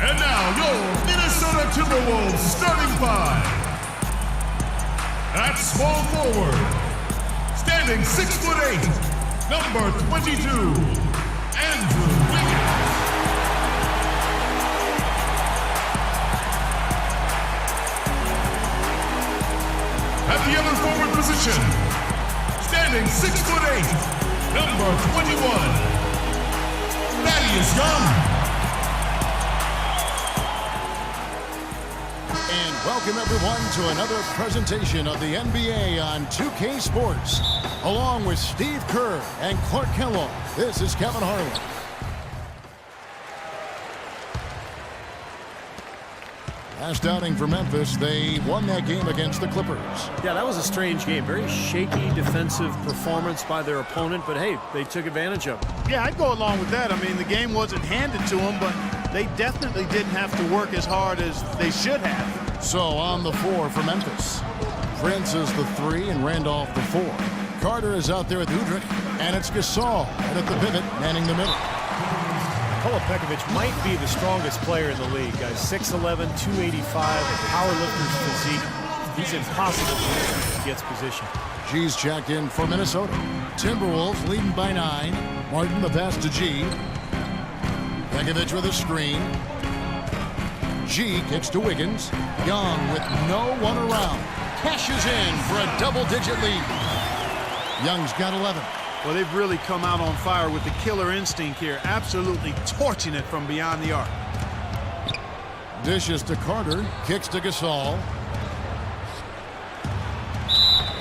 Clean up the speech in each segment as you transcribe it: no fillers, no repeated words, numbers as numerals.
And now, your Minnesota Timberwolves starting five. At small forward, standing 6'8", number 22, Andrew Wiggins. At the other forward position, standing 6'8", number 21, Thaddeus Young. Welcome, everyone, to another presentation of the NBA on 2K Sports. Along with Steve Kerr and Clark Kellogg, this is Kevin Harlan. Last outing for Memphis, they won that game against the Clippers. Yeah, that was a strange game. Very shaky defensive performance by their opponent, but hey, they took advantage of it. Yeah, I'd go along with that. I mean, the game wasn't handed to them, but they definitely didn't have to work as hard as they should have. So on the 4 for Memphis. Prince is the 3 and Randolph the 4. Carter is out there with Udrich, and it's Gasol right at the pivot, manning the middle. Pekovic might be the strongest player in the league, guys. 6'11", 285, power lifter's physique. He's impossible to gets position. G's checked in for Minnesota. Timberwolves leading by 9. Martin the pass to G. Pekovic with a screen. G kicks to Wiggins. Young with no one around. Cashes in for a double-digit lead. Young's got 11. Well, they've really come out on fire with the killer instinct here. Absolutely torching it from beyond the arc. Dishes to Carter. Kicks to Gasol.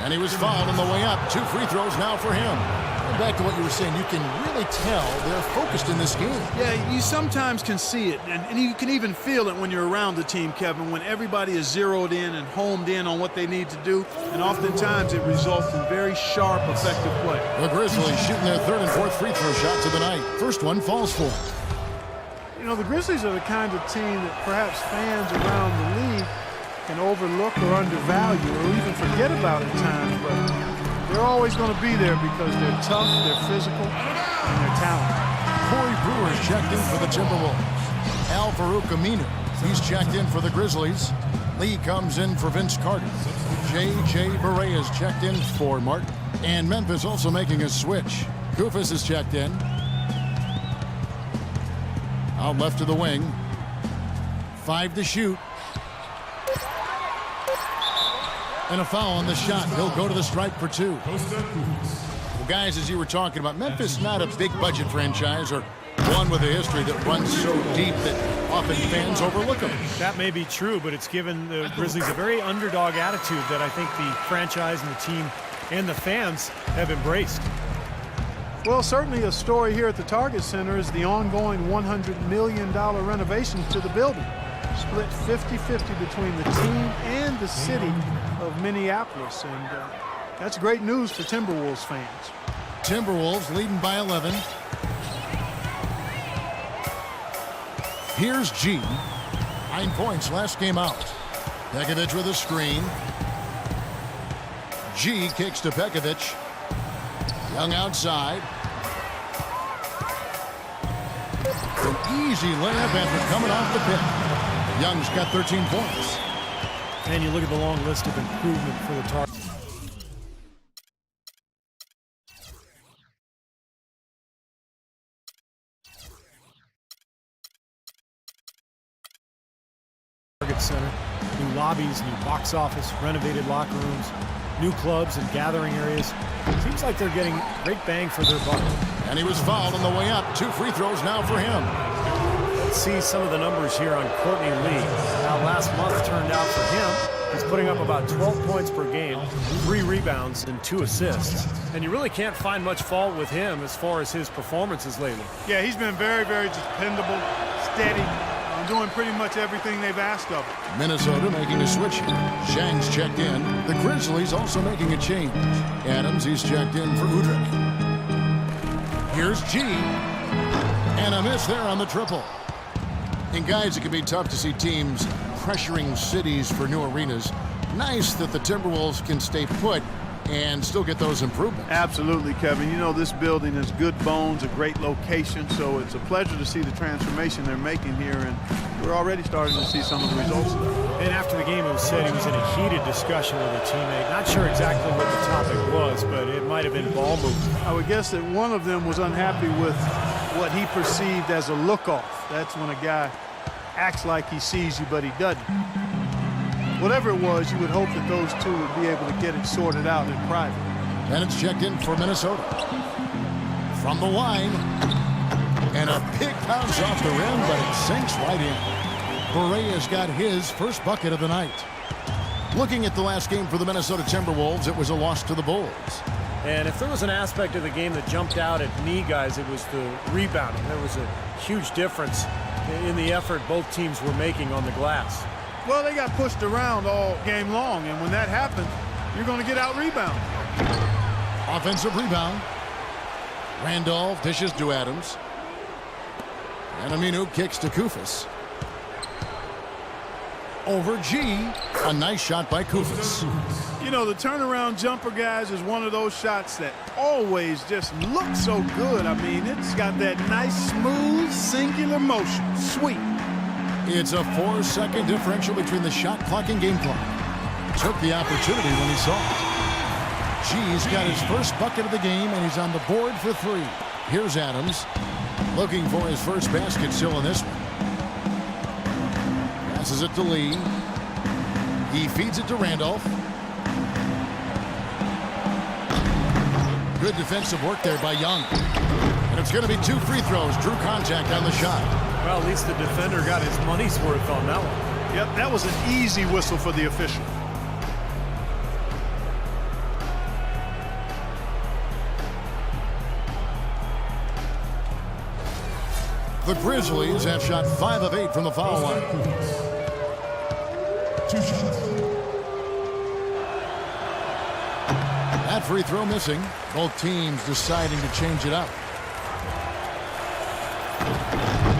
And he was fouled on the way up. 2 free throws now for him. Back to what you were saying, you can really tell they're focused in this game. Yeah, you sometimes can see it, and you can even feel it when you're around the team, Kevin, when everybody is zeroed in and homed in on what they need to do, and oftentimes it results in very sharp, effective play. The Grizzlies shooting their 3rd and 4th free throw shots of the night. First one falls for them. You know, the Grizzlies are the kind of team that perhaps fans around the league can overlook or undervalue or even forget about at times, but they're always going to be there because they're tough, they're physical, and they're talented. Corey Brewer's checked in for the Timberwolves. Al Farouk Aminu, he's checked in for the Grizzlies. Lee comes in for Vince Carter. J.J. Barea is checked in for Martin. And Memphis also making a switch. Kufis is checked in. Out left to the wing. 5 to shoot. And a foul on the shot. He'll go to the stripe for 2. Well, guys, as you were talking about, Memphis not a big budget franchise or one with a history that runs so deep that often fans overlook them. That may be true, but it's given the Grizzlies a very underdog attitude that I think the franchise and the team and the fans have embraced. Well, certainly a story here at the Target Center is the ongoing $100 million renovation to the building. Split 50-50 between the team and the city of Minneapolis, and that's great news for Timberwolves fans. Timberwolves leading by 11. Here's G. 9 points last game out. Pekovic with a screen. G kicks to Pekovic. Young outside. An easy layup after coming off the pin. Young's got 13 points. And you look at the long list of improvement for the Target. Center. New lobbies, new box office, renovated locker rooms, new clubs and gathering areas. Seems like they're getting great bang for their buck. And he was fouled on the way up. 2 free throws now for him. Let's see some of the numbers here on Courtney Lee. How last month turned out for him. He's putting up about 12 points per game, 3 rebounds, and 2 assists. And you really can't find much fault with him as far as his performances lately. Yeah, he's been very, very dependable, steady, doing pretty much everything they've asked of him. Minnesota making a switch here. Zhang's checked in. The Grizzlies also making a change. Adams, he's checked in for Udrich. Here's G. And a miss there on the triple. And guys, it can be tough to see teams pressuring cities for new arenas. Nice that the Timberwolves can stay put and still get those improvements. Absolutely, Kevin. You know, this building is good bones, a great location, so it's a pleasure to see the transformation they're making here, and we're already starting to see some of the results of that. And after the game, it was said he was in a heated discussion with a teammate. Not sure exactly what the topic was, but it might have been ball movement. I would guess that one of them was unhappy with what he perceived as a look-off. That's when a guy acts like he sees you, but he doesn't. Whatever it was, you would hope that those two would be able to get it sorted out in private. And it's checked in for Minnesota. From the line. And a big bounce off the rim, but it sinks right in. Borea's got his first bucket of the night. Looking at the last game for the Minnesota Timberwolves, it was a loss to the Bulls. And if there was an aspect of the game that jumped out at me, guys, it was the rebounding. There was a huge difference in the effort both teams were making on the glass. Well, they got pushed around all game long, and when that happens, you're going to get out-rebounded. Offensive rebound. Randolph dishes to Adams. And Aminu kicks to Kufis. Over G. A nice shot by Kufis. You know, the turnaround jumper, guys, is one of those shots that always just looks so good. I mean, it's got that nice, smooth, singular motion. Sweet. It's a 4-second differential between the shot clock and game clock. Took the opportunity when he saw it. G's got his first bucket of the game, and he's on the board for 3. Here's Adams, looking for his first basket still in this one. Passes it to Lee. He feeds it to Randolph. Good defensive work there by Young. And it's going to be 2 free throws. Drew contact on the shot. Well, at least the defender got his money's worth on that one. Yep, that was an easy whistle for the official. The Grizzlies have shot 5 of 8 from the foul line. 2 shots. That free throw missing. Both teams deciding to change it up.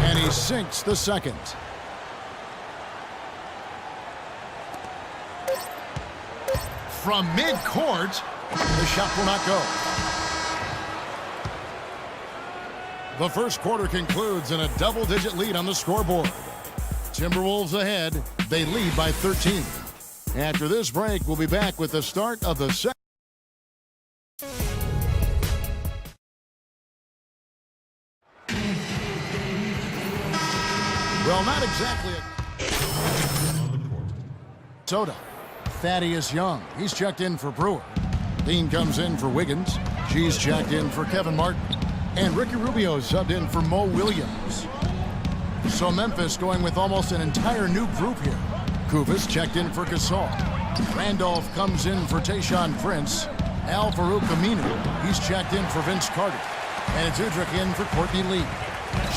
And he sinks the second. From midcourt, the shot will not go. The first quarter concludes in a double-digit lead on the scoreboard. Timberwolves ahead. They lead by 13. After this break, we'll be back with the start of the second. Well, not exactly Minnesota. Thaddeus Young. He's checked in for Brewer. Dean comes in for Wiggins. G's checked in for Kevin Martin. And Ricky Rubio subbed in for Mo Williams. So Memphis going with almost an entire new group here. Kufis checked in for Gasol. Randolph comes in for Tayshaun Prince. Al Farouk Aminu. He's checked in for Vince Carter. And it's Udrich in for Courtney Lee.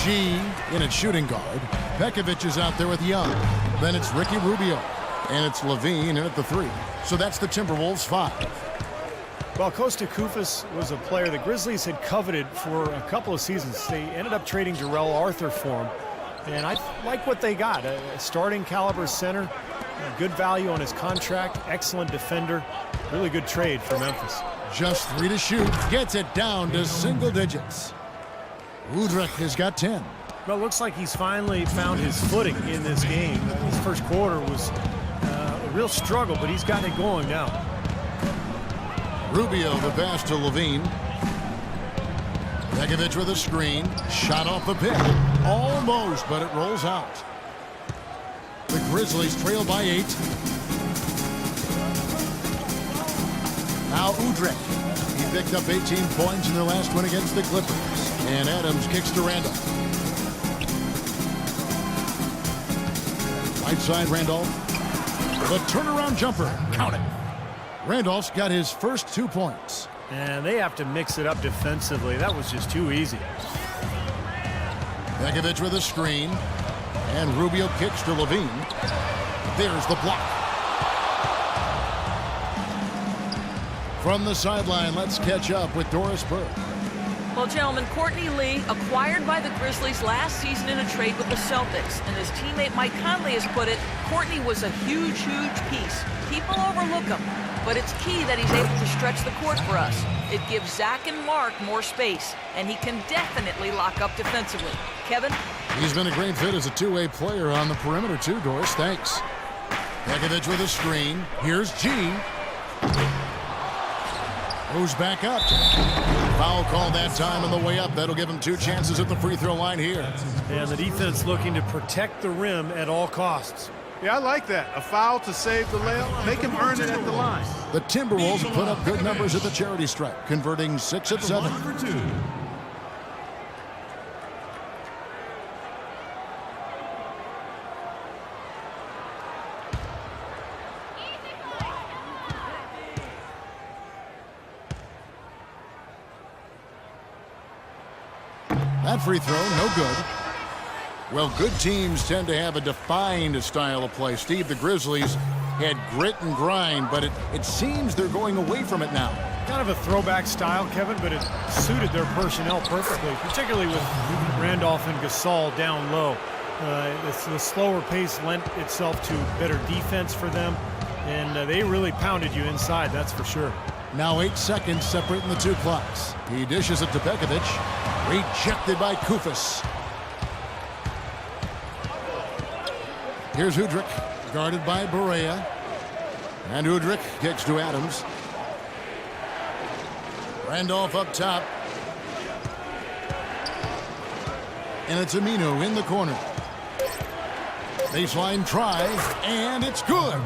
G in at shooting guard. Pekovic is out there with Young. Then it's Ricky Rubio. And it's Levine in at the 3. So that's the Timberwolves 5. Well, Kosta Koufos was a player the Grizzlies had coveted for a couple of seasons. They ended up trading Jarrell Arthur for him. And I like what they got. A starting caliber center, a good value on his contract, excellent defender. Really good trade for Memphis. Just 3 to shoot. Gets it down to single digits. Udrich has got 10. Well, it looks like he's finally found his footing in this game. His first quarter was a real struggle, but he's gotten it going now. Rubio the pass to Levine. Pekovic with a screen. Shot off the pick. Almost, but it rolls out. The Grizzlies trail by 8. Now Udrih. He picked up 18 points in their last win against the Clippers. And Adams kicks to Randolph. Right side, Randolph. The turnaround jumper. Count it. Randolph's got his first 2 points. And they have to mix it up defensively. That was just too easy. Begovic with a screen. And Rubio kicks to Levine. There's the block. From the sideline, let's catch up with Doris Burke. Well, gentlemen, Courtney Lee, acquired by the Grizzlies last season in a trade with the Celtics. And as teammate Mike Conley has put it, Courtney was a huge, huge piece. People overlook him, but it's key that he's able to stretch the court for us. It gives Zach and Mark more space, and he can definitely lock up defensively. Kevin? He's been a great fit as a two-way player on the perimeter too, Doris. Thanks. Begovic with a screen. Here's G. Moves back up. Foul called that time on the way up. That'll give him 2 chances at the free throw line here. And the defense looking to protect the rim at all costs. Yeah, I like that. A foul to save the layup. Make him earn it at the line. The Timberwolves put up good numbers at the charity stripe, converting 6 of 7. Line for 2. That free throw, no good. Well, good teams tend to have a defined style of play. Steve, the Grizzlies had grit and grind, but it seems they're going away from it now. Kind of a throwback style, Kevin, but it suited their personnel perfectly, particularly with Randolph and Gasol down low. The slower pace lent itself to better defense for them, and they really pounded you inside, that's for sure. Now 8 seconds separating the 2 clocks. He dishes it to Begovic. Rejected by Kufis. Here's Udrih, guarded by Barea. And Udrih kicks to Adams. Randolph up top. And it's Aminu in the corner. Baseline try, and it's good.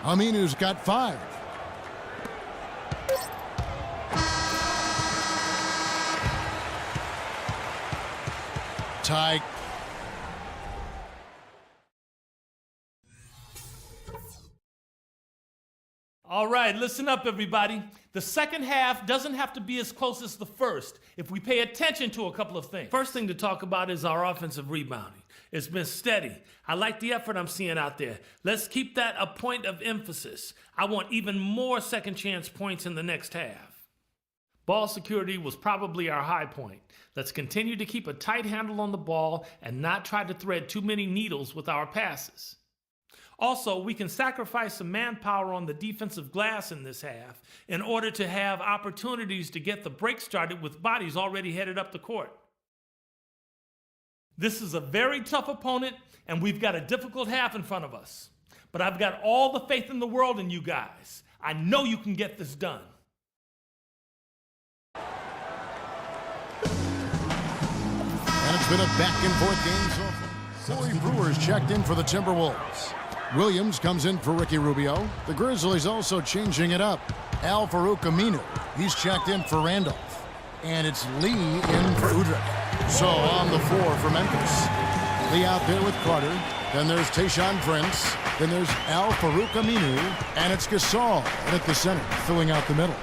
Aminu's got 5. Tie. All right, listen up, everybody. The second half doesn't have to be as close as the first if we pay attention to a couple of things. First thing to talk about is our offensive rebounding. It's been steady. I like the effort I'm seeing out there. Let's keep that a point of emphasis. I want even more second chance points in the next half. Ball security was probably our high point. Let's continue to keep a tight handle on the ball and not try to thread too many needles with our passes. Also, we can sacrifice some manpower on the defensive glass in this half in order to have opportunities to get the break started with bodies already headed up the court. This is a very tough opponent, and we've got a difficult half in front of us. But I've got all the faith in the world in you guys. I know you can get this done. And it's been a back-and-forth game so far. Corey Brewer's checked in for the Timberwolves. Williams comes in for Ricky Rubio. The Grizzlies also changing it up. Al-Farouq Aminu, he's checked in for Randolph. And it's Lee in for Udrih. So on the floor for Memphis. Lee out there with Carter. Then there's Tayshaun Prince. Then there's Al-Farouq Aminu. And it's Gasol at the center, filling out the middle.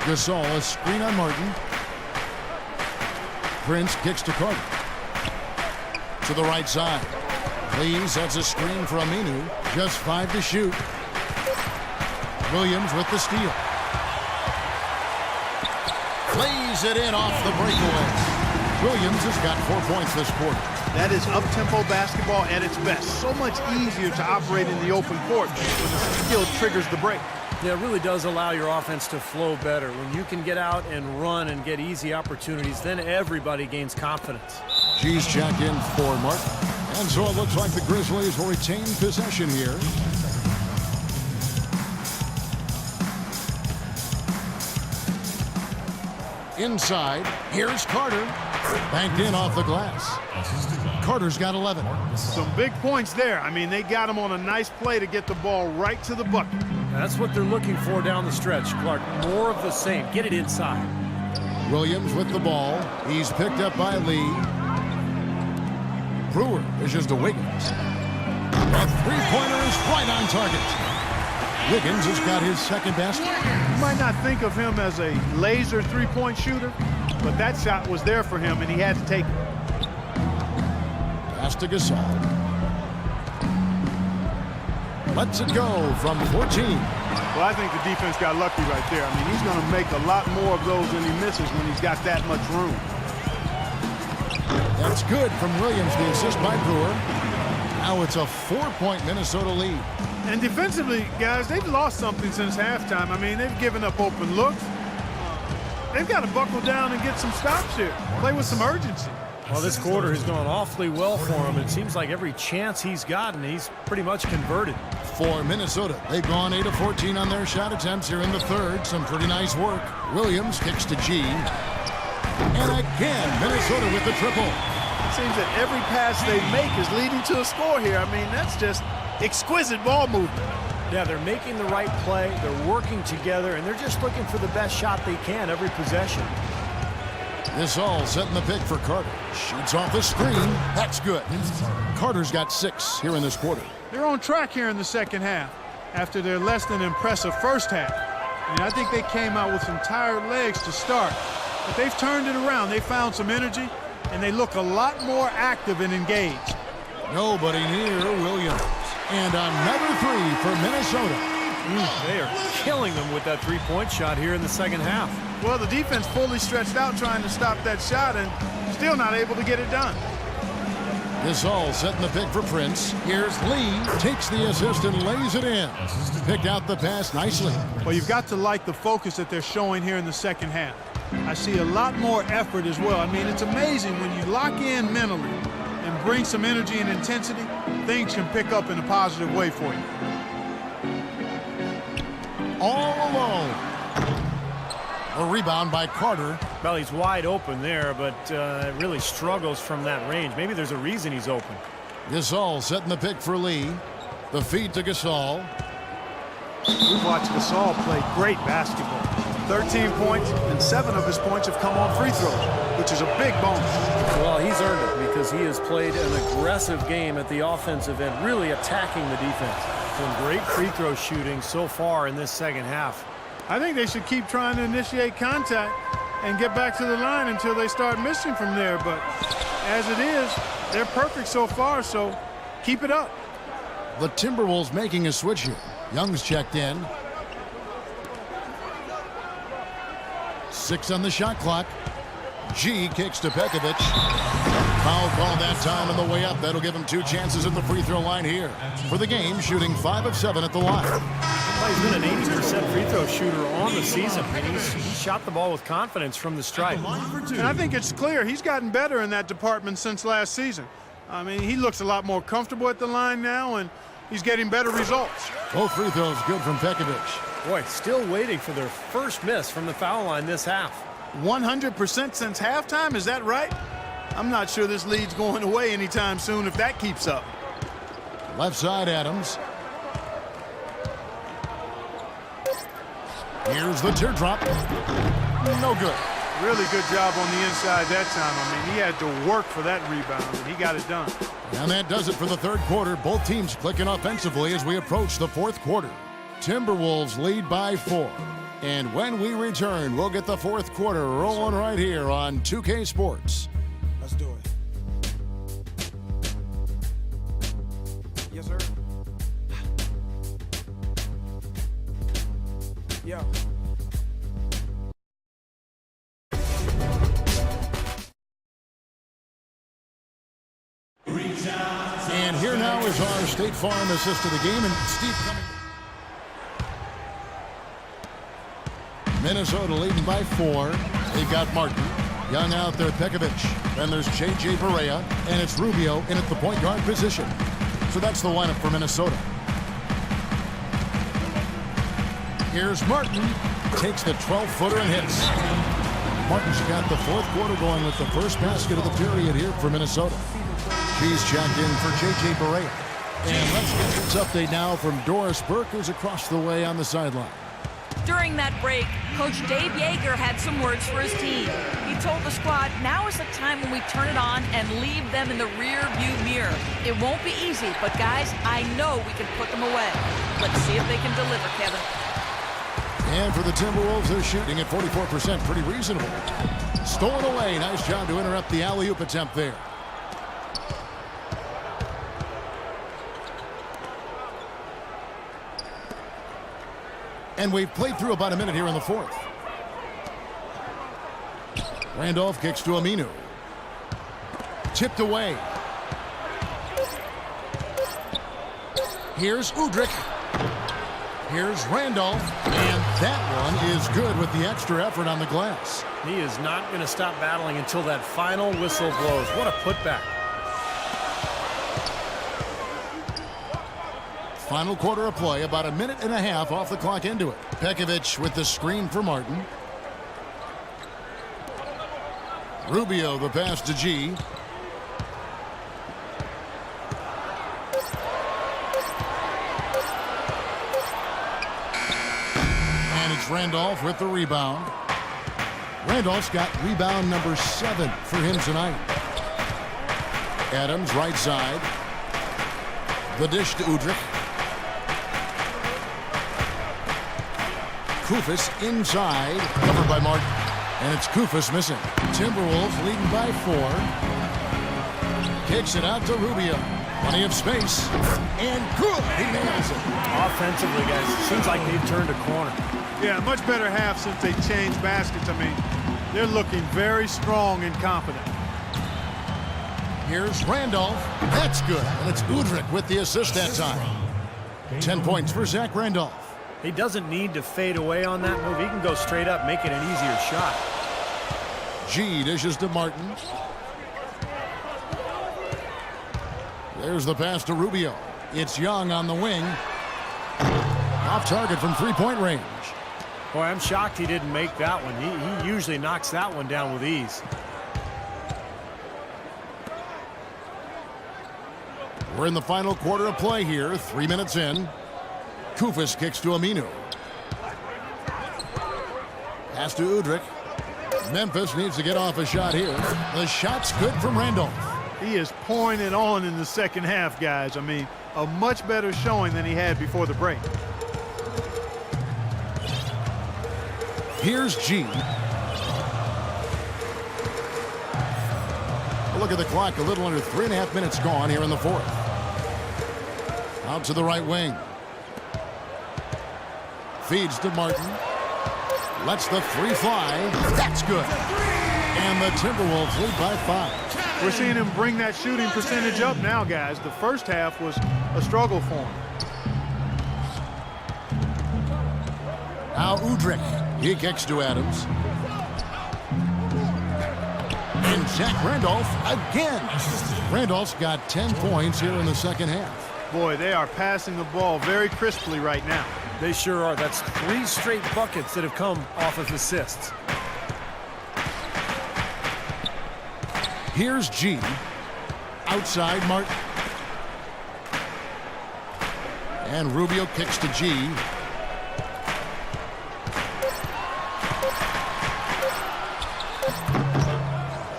Gasol, a screen on Martin. Prince kicks to Carter. To the right side. Lee sets a screen for Aminu. Just 5 to shoot. Williams with the steal. Plays it in off the breakaway. Williams has got 4 points this quarter. That is up-tempo basketball at its best. So much easier to operate in the open court when the skill triggers the break. Yeah, it really does allow your offense to flow better. When you can get out and run and get easy opportunities, then everybody gains confidence. G's check in for Martin. And so it looks like the Grizzlies will retain possession here. Inside, here's Carter. Banked in off the glass. Carter's got 11. Some big points there. I mean, they got him on a nice play to get the ball right to the bucket. That's what they're looking for down the stretch, Clark. More of the same. Get it inside. Williams with the ball. He's picked up by Lee. Brewer dishes to Wiggins. That three-pointer is right on target. Wiggins has got his second basket. You might not think of him as a laser three-point shooter, but that shot was there for him, and he had to take it. Pass to Gasol. Lets it go from 14. Well, I think the defense got lucky right there. I mean, he's going to make a lot more of those than he misses when he's got that much room. That's good from Williams, the assist by Brewer. Now it's a 4-point Minnesota lead. And defensively, guys, they've lost something since halftime. I mean, they've given up open looks. They've got to buckle down and get some stops here. Play with some urgency. Well, this quarter has gone awfully well for him. It seems like every chance he's gotten, he's pretty much converted. For Minnesota, they've gone 8 of 14 on their shot attempts here in the third. Some pretty nice work. Williams kicks to G. And again, Minnesota with the triple. It seems that every pass they make is leading to a score here. I mean, that's just exquisite ball movement. Yeah, they're making the right play, they're working together, and they're just looking for the best shot they can every possession. This all setting the pick for Carter. Shoots off the screen. That's good. Carter's got 6 here in this quarter. They're on track here in the second half after their less than impressive first half. I mean, I think they came out with some tired legs to start, but they've turned it around. They found some energy, and they look a lot more active and engaged. Nobody near Williams. And another 3 for Minnesota. They are killing them with that three-point shot here in the second half. Well, the defense fully stretched out trying to stop that shot and still not able to get it done. This all setting the pick for Prince. Here's Lee. Takes the assist and lays it in. Picked out the pass nicely. Well, you've got to like the focus that they're showing here in the second half. I see a lot more effort as well. I mean, it's amazing when you lock in mentally and bring some energy and intensity, things can pick up in a positive way for you. All alone. A rebound by Carter. Well, he's wide open there, but really struggles from that range. Maybe there's a reason he's open. Gasol setting the pick for Lee. The feed to Gasol. We've watched Gasol play great basketball. 13 points, and 7 of his points have come on free throws, which is a big bonus. Well, he's earned it because he has played an aggressive game at the offensive end, really attacking the defense. Some great free throw shooting so far in this second half. I think they should keep trying to initiate contact and get back to the line until they start missing from there. But as it is, they're perfect so far, so keep it up. The Timberwolves making a switch here. Young's checked in. 6 on the shot clock. G kicks to Pekovic. Foul call that time on the way up. That'll give him 2 chances at the free throw line here. For the game, shooting 5 of 7 at the line. Well, he's been an 80% free throw shooter on the season. And he's shot the ball with confidence from the stripe. And I think it's clear he's gotten better in that department since last season. I mean, he looks a lot more comfortable at the line now, and he's getting better results. Both free throws good from Pekovic. Boy, still waiting for their first miss from the foul line this half. 100% since halftime, is that right? I'm not sure this lead's going away anytime soon if that keeps up. Left side, Adams. Here's the teardrop. No good. Really good job on the inside that time. I mean, he had to work for that rebound, and he got it done. And that does it for the third quarter. Both teams clicking offensively as we approach the fourth quarter. Timberwolves lead by 4. And when we return, we'll get the fourth quarter rolling right here on 2K Sports. Let's do it. Yes, sir. Yeah. And here now is our State Farm assist to the game, and Steve coming. Minnesota leading by 4. They've got Martin. Young out there, Pekovic. Then there's J.J. Barea, and it's Rubio in at the point guard position. So that's the lineup for Minnesota. Here's Martin. Takes the 12-footer and hits. Martin's got the fourth quarter going with the first basket of the period here for Minnesota. She's checked in for J.J. Barea. And let's get this update now from Doris Burke, who's across the way on the sideline. During that break, Coach Dave Yeager had some words for his team. He told the squad, now is the time when we turn it on and leave them in the rear view mirror. It won't be easy, but guys, I know we can put them away. Let's see if they can deliver, Kevin. And for the Timberwolves, they're shooting at 44%, pretty reasonable. Stolen away, nice job to interrupt the alley-oop attempt there. And we've played through about a minute here in the fourth. Randolph kicks to Aminu. Tipped away. Here's Udrih. Here's Randolph. And that one is good with the extra effort on the glass. He is not going to stop battling until that final whistle blows. What a putback. Final quarter of play, about a minute and a half off the clock into it. Pekovic with the screen for Martin. Rubio the pass to G. And it's Randolph with the rebound. Randolph's got rebound number 7 for him tonight. Adams right side. The dish to Udrih. Koufos inside, covered by Martin. And it's Koufos missing. Timberwolves leading by 4. Kicks it out to Rubio. Plenty of space. And good. He nails it. Offensively, guys, it seems like they've turned a corner. Yeah, much better half since they changed baskets. I mean, they're looking very strong and confident. Here's Randolph. That's good. And it's Udrih with the assist that time. 10 points for Zach Randolph. He doesn't need to fade away on that move. He can go straight up, make it an easier shot. G dishes to Martin. There's the pass to Rubio. It's Young on the wing. Off target from three-point range. Boy, I'm shocked he didn't make that one. He usually knocks that one down with ease. We're in the final quarter of play here, 3 minutes in. Koufos kicks to Aminu. Pass to Udrih. Memphis needs to get off a shot here. The shot's good from Randolph. He is pouring it on in the second half, guys. I mean, a much better showing than he had before the break. Here's G. Look at the clock, a little under 3.5 minutes gone here in the fourth. Out to the right wing. Feeds to Martin. Lets the three fly. That's good. And the Timberwolves lead by 5. We're seeing him bring that shooting percentage up now, guys. The first half was a struggle for him. Now Udrih. He kicks to Adams. And Zach Randolph again. Randolph's got 10 points here in the second half. Boy, they are passing the ball very crisply right now. They sure are. That's 3 straight buckets that have come off of assists. Here's G. Outside Martin. And Rubio kicks to G.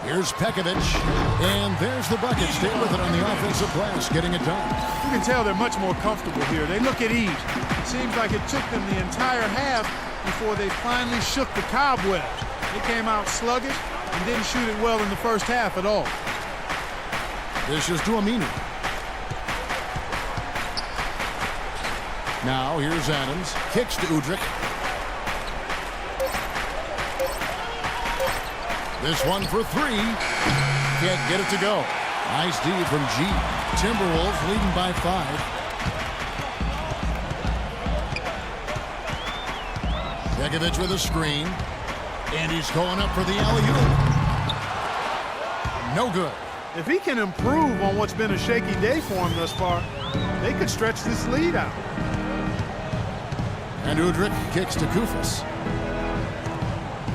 Here's Pekovic. And there's the bucket. Stay with it on the offensive glass, getting it done. You can tell they're much more comfortable here. They look at ease. It seems like it took them the entire half before they finally shook the cobwebs. They came out sluggish and didn't shoot it well in the first half at all. This is to Aminu. Now here's Adams. Kicks to Udrih. This one for 3. Can't get it to go. Nice D from G. Timberwolves leading by 5. Pekovic with a screen. And he's going up for the alley-oop. No good. If he can improve on what's been a shaky day for him thus far, they could stretch this lead out. And Udrih kicks to Koufos.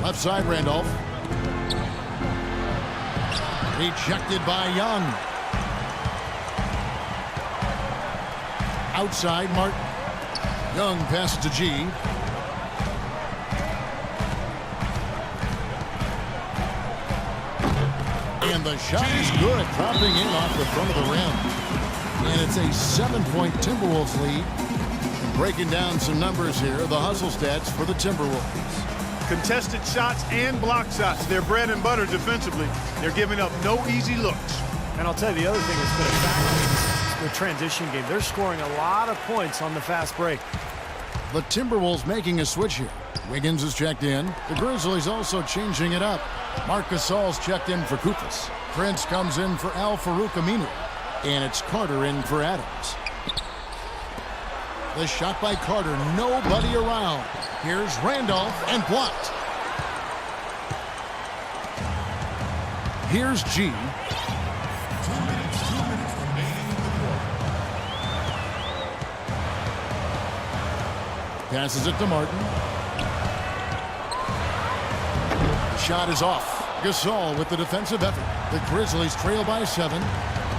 Left side, Randolph. Rejected by Young. Outside Martin. Young passes to G. And the shot is good, dropping in off the front of the rim. And it's a 7-point Timberwolves lead. And breaking down some numbers here, the hustle stats for the Timberwolves. Contested shots and block shots. They're bread and butter defensively. They're giving up no easy looks. And I'll tell you, the other thing that's been a factor in the transition game, they're scoring a lot of points on the fast break. The Timberwolves making a switch here. Wiggins is checked in. The Grizzlies also changing it up. Marc Gasol's checked in for Koufos. Prince comes in for Al-Farouq Aminu. And it's Carter in for Adams. The shot by Carter, nobody around. Here's Randolph and blocked. Here's G. 2 minutes remaining in the quarter. Passes it to Martin. Shot is off. Gasol with the defensive effort. The Grizzlies trail by 7.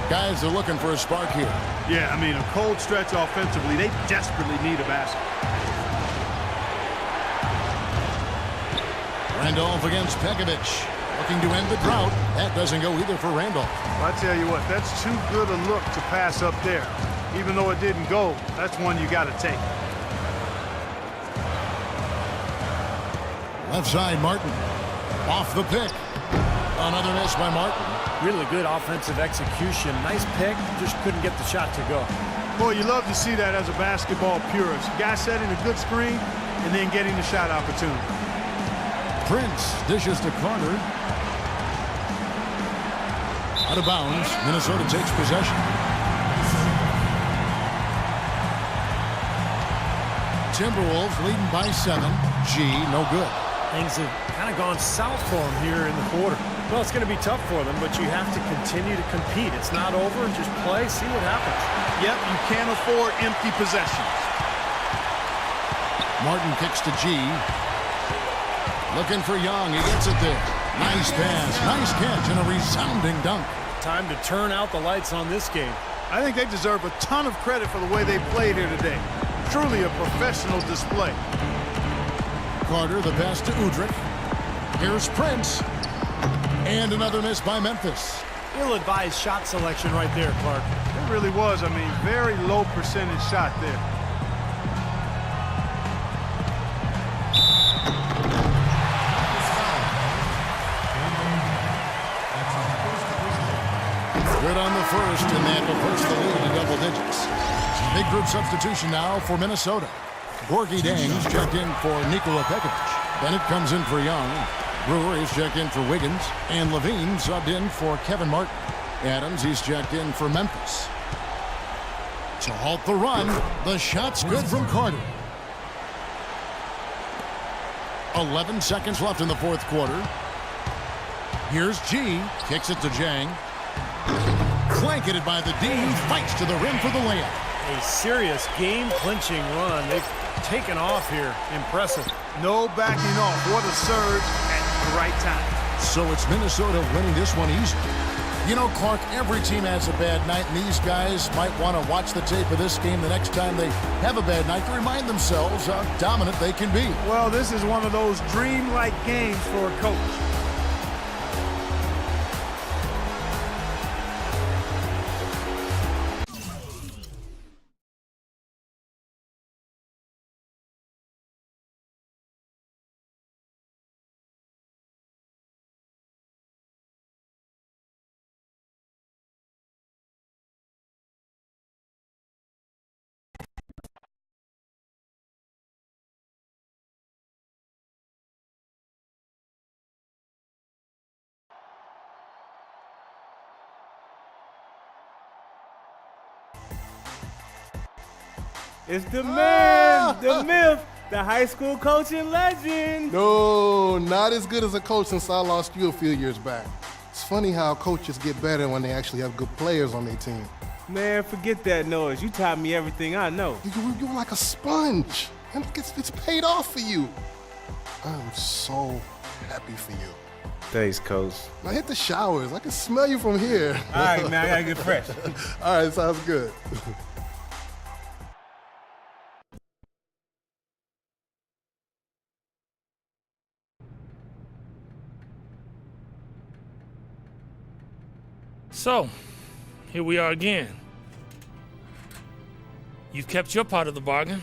Guys are looking for a spark here. Yeah, I mean, a cold stretch offensively. They desperately need a basket. Randolph against Pekovic. Looking to end the drought. That doesn't go either for Randolph. I tell you what, that's too good a look to pass up there. Even though it didn't go, that's one you got to take. Left side, Martin. Off the pick. Another miss by Martin. Really good offensive execution. Nice pick, just couldn't get the shot to go. Boy, you love to see that as a basketball purist. Guy setting a good screen and then getting the shot opportunity. Prince dishes to Carter. Out of bounds. Minnesota takes possession. Timberwolves leading by 7. G, no good. Things have kind of gone south for them here in the quarter. Well, it's going to be tough for them, but you have to continue to compete. It's not over. Just play, see what happens. Yep, you can't afford empty possessions. Martin kicks to G. Looking for Young. He gets it there. Nice pass, nice catch, and a resounding dunk. Time to turn out the lights on this game. I think they deserve a ton of credit for the way they played here today. Truly a professional display. Carter, the pass to Udrih. Here's Prince. And another miss by Memphis. Ill-advised shot selection right there, Clark. It really was. I mean, very low percentage shot there. Good on the first, and that will push the lead to double digits. Big group substitution now for Minnesota. Gorgie Dangs checked in for Nikola Pekovic. Bennett comes in for Young. Brewer is checked in for Wiggins. And Levine subbed in for Kevin Martin. Adams, he's checked in for Memphis. To halt the run, the shot's good from Carter. 11 seconds left in the fourth quarter. Here's G. Kicks it to Jang. Blanketed by the D. Fights to the rim for the layup. A serious game-clinching run. They've taken off here. Impressive. No backing off. What a surge at the right time. So it's Minnesota winning this one easily. You know, Clark, every team has a bad night, and these guys might want to watch the tape of this game the next time they have a bad night to remind themselves how dominant they can be. Well, this is one of those dream-like games for a coach. It's the man, the myth, the high school coaching legend. No, not as good as a coach since I lost you a few years back. It's funny how coaches get better when they actually have good players on their team. Man, forget that noise. You taught me everything I know. You're like a sponge. And it's paid off for you. I'm so happy for you. Thanks, Coach. Now hit the showers. I can smell you from here. All right, man, I gotta get fresh. All right, sounds good. So, here we are again. You've kept your part of the bargain.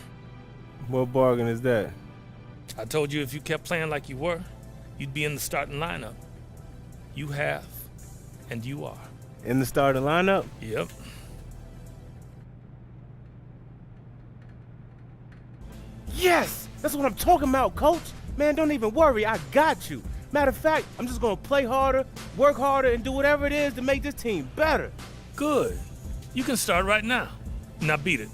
What bargain is that? I told you if you kept playing like you were, you'd be in the starting lineup. You have, and you are. In the starting lineup? Yep. Yes! That's what I'm talking about, coach. Man, don't even worry. I got you. Matter of fact, I'm just going to play harder, work harder, and do whatever it is to make this team better. Good. You can start right now. Now beat it.